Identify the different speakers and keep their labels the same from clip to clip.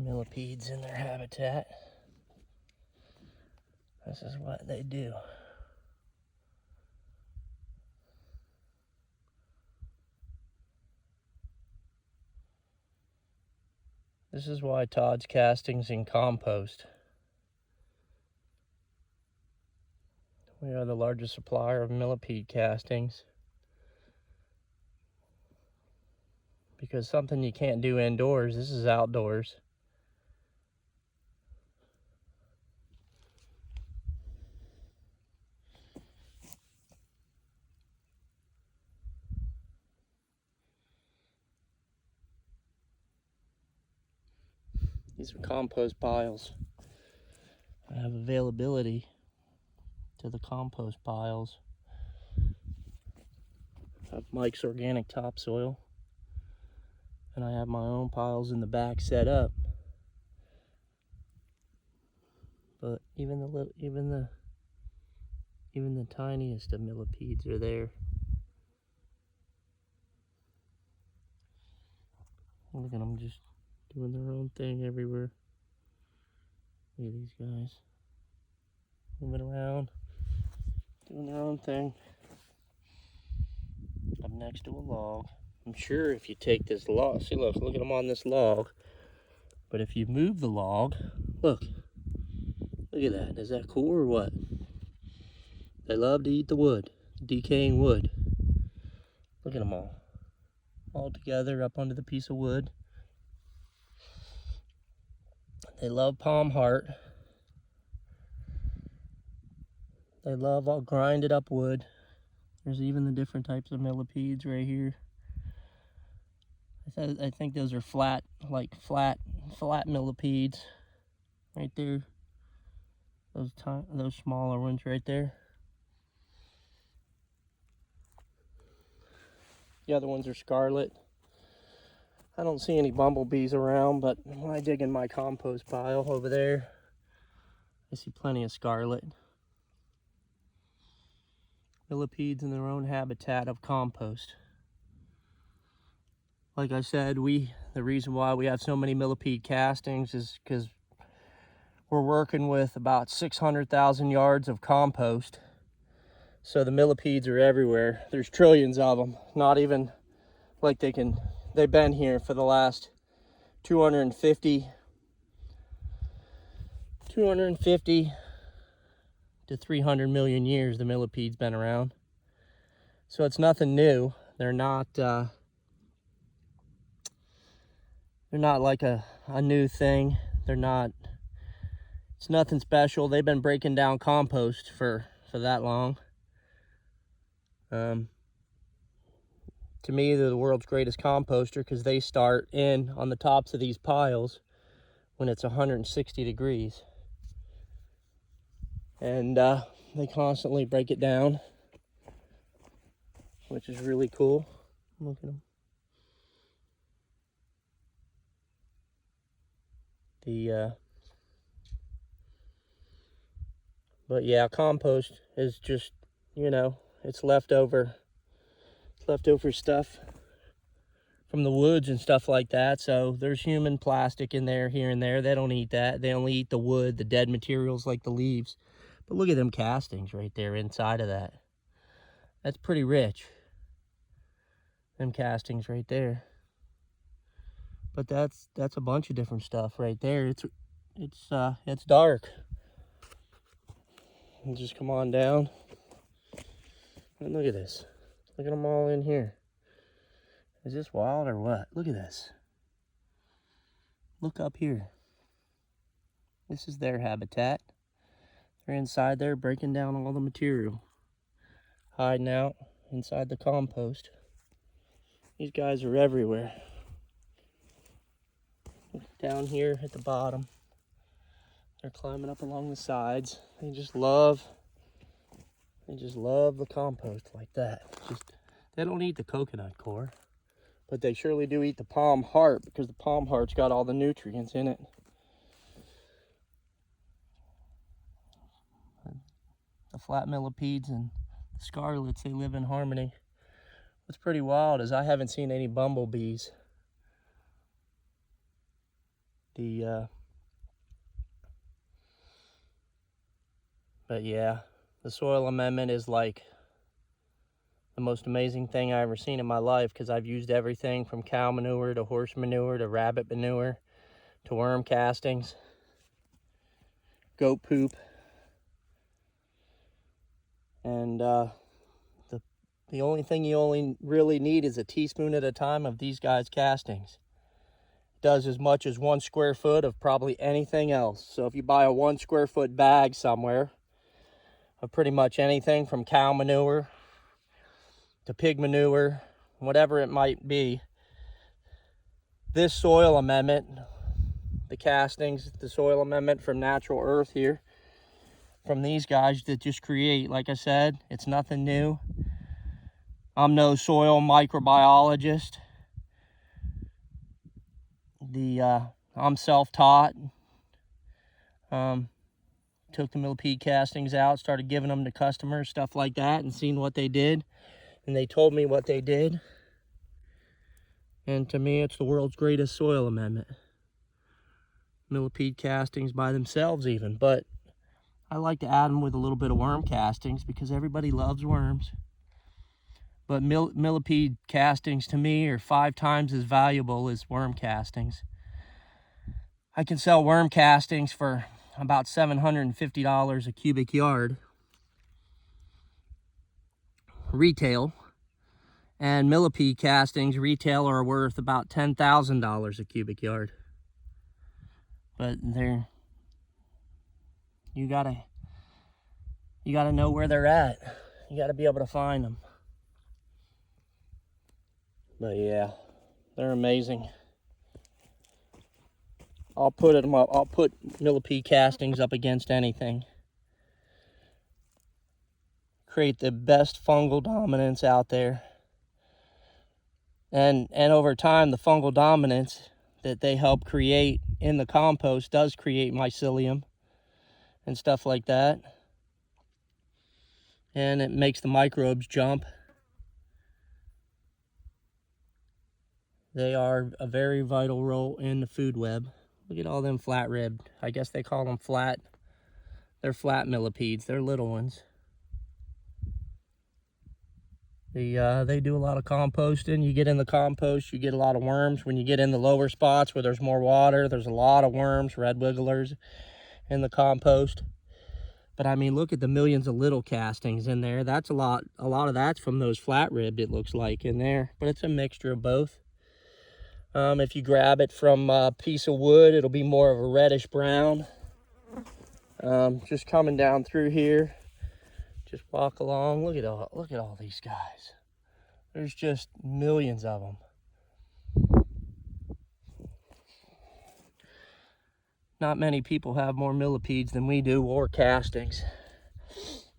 Speaker 1: Millipedes in their habitat. This is what they do. This is why Todd's Castings in compost. We are the largest supplier of millipede castings. Because something you can't do indoors, this is outdoors. These are compost piles. I have availability to the compost piles of Mike's organic topsoil, and I have my own piles in the back set up. But even the tiniest of millipedes are there. Look at them just doing their own thing everywhere. Look at these guys moving around, doing their own thing. I'm next to a log. I'm sure if you take this log, see, look at them on this log. But if you move the log, look at that. Is that cool or what? They love to eat the wood, decaying wood. Look at them all together up under the piece of wood. They love palm heart. They love all grinded up wood. There's even the different types of millipedes right here. I think those are flat millipedes right there. Those smaller ones right there. The other ones are scarlet. I don't see any bumblebees around, but when I dig in my compost pile over there, I see plenty of scarlet. Millipedes in their own habitat of compost. Like I said, the reason why we have so many millipede castings is because we're working with about 600,000 yards of compost. So the millipedes are everywhere. There's trillions of them. Not even like they've been here for the last 250 to 300 million years the millipede's been around. So it's nothing new. They're not like a new thing. It's nothing special. They've been breaking down compost for that long. To me, they're the world's greatest composter because they start in on the tops of these piles when it's 160 degrees. And they constantly break it down, which is really cool. Look at them. But yeah, compost is just, it's leftover stuff from the woods and stuff like that. So there's human plastic in there here and there. They don't eat that. They only eat the wood, the dead materials like the leaves. But look at them castings right there inside of that. That's pretty rich. Them castings right there. But that's a bunch of different stuff right there. It's dark. And just come on down. And look at this. Look at them all in here. Is this wild or what? Look at this. Look up here. This is their habitat. They're inside there breaking down all the material, hiding out inside the compost. These guys are everywhere. Down here at the bottom, they're climbing up along the sides. They just love the compost like that. They don't eat the coconut core, but they surely do eat the palm heart because the palm heart's got all the nutrients in it. The flat millipedes and the scarlets, they live in harmony. What's pretty wild is I haven't seen any bumblebees. But yeah, the soil amendment is like the most amazing thing I ever seen in my life, because I've used everything from cow manure to horse manure to rabbit manure to worm castings, goat poop, and the only thing you only really need is a teaspoon at a time of these guys' castings. It does as much as 1 square foot of probably anything else. So if you buy a 1 square foot bag somewhere of pretty much anything from cow manure to pig manure, whatever it might be, this soil amendment, the castings, the soil amendment from Natural Earth here, from these guys that just create, like I said, it's nothing new. I'm no soil microbiologist. I'm self-taught. Took the millipede castings out, started giving them to customers, stuff like that, and seeing what they did. And they told me what they did. And to me, it's the world's greatest soil amendment. Millipede castings by themselves even, but I like to add them with a little bit of worm castings because everybody loves worms. But millipede castings to me are 5 times as valuable as worm castings. I can sell worm castings for about $750 a cubic yard retail, and millipede castings retail are worth about $10,000 a cubic yard. But you gotta know where they're at. You gotta be able to find them. But yeah, they're amazing. I'll put millipede castings up against anything. Create the best fungal dominance out there. And over time, the fungal dominance that they help create in the compost does create mycelium and stuff like that. And it makes the microbes jump. They are a very vital role in the food web. Look at all them flat-ribbed. I guess they call them flat. They're flat millipedes. They're little ones. They do a lot of composting. You get in the compost, you get a lot of worms. When you get in the lower spots where there's more water, there's a lot of worms, red wigglers in the compost. But I mean, look at the millions of little castings in there. That's a lot of that's from those flat-ribbed, it looks like, in there. But it's a mixture of both. If you grab it from a piece of wood, it'll be more of a reddish brown. Just coming down through here, just walk along. Look at all these guys. There's just millions of them. Not many people have more millipedes than we do, or castings.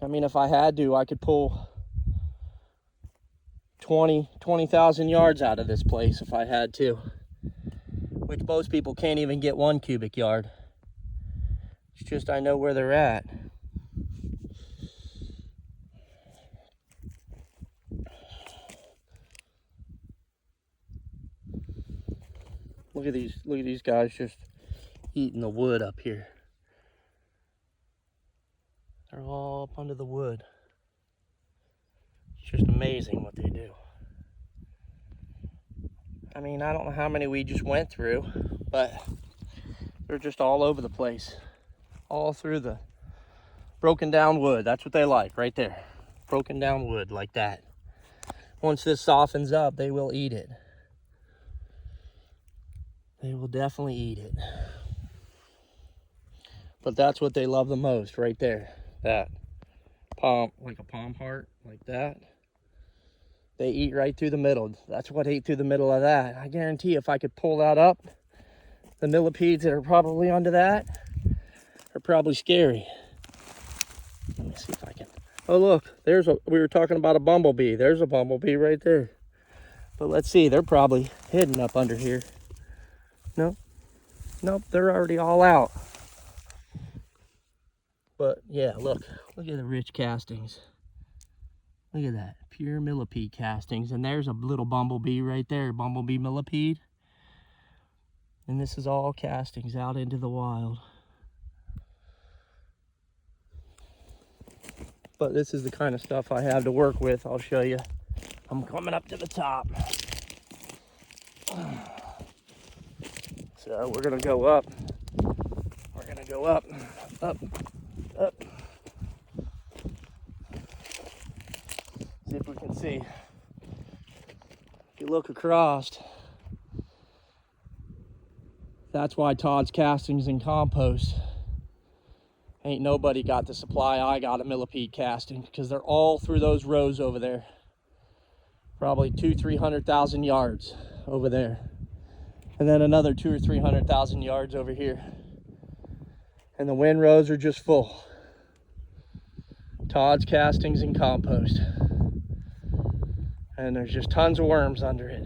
Speaker 1: I mean, if I had to, I could pull 20,000 yards out of this place if I had to, which most people can't even get 1 cubic yard. It's just I know where they're at. Look at these guys just eating the wood up here. They're all up under the wood. It's just amazing what they do. I mean, I don't know how many we just went through, but they're just all over the place. All through the broken down wood. That's what they like right there. Broken down wood like that. Once this softens up, they will eat it. They will definitely eat it. But that's what they love the most right there. That palm, like a palm heart, like that. They eat right through the middle. That's what ate through the middle of that. I guarantee if I could pull that up, the millipedes that are probably under that are probably scary. Let me see if I can. Oh look, we were talking about a bumblebee. There's a bumblebee right there. But let's see, they're probably hidden up under here. Nope, they're already all out. But yeah, look at the rich castings. Look at that, pure millipede castings. And there's a little bumblebee right there, bumblebee millipede. And this is all castings out into the wild. But this is the kind of stuff I have to work with. I'll show you. I'm coming up to the top. So we're gonna go up. We're gonna go up, up, up. See if we can see. If you look across, that's why Todd's Castings and Compost ain't nobody got the supply I got at Millipede Casting, because they're all through those rows over there. Probably 200,000-300,000 yards over there. And then another 200,000 or 300,000 yards over here. And the windrows are just full. Todd's Castings and Compost. And there's just tons of worms under it.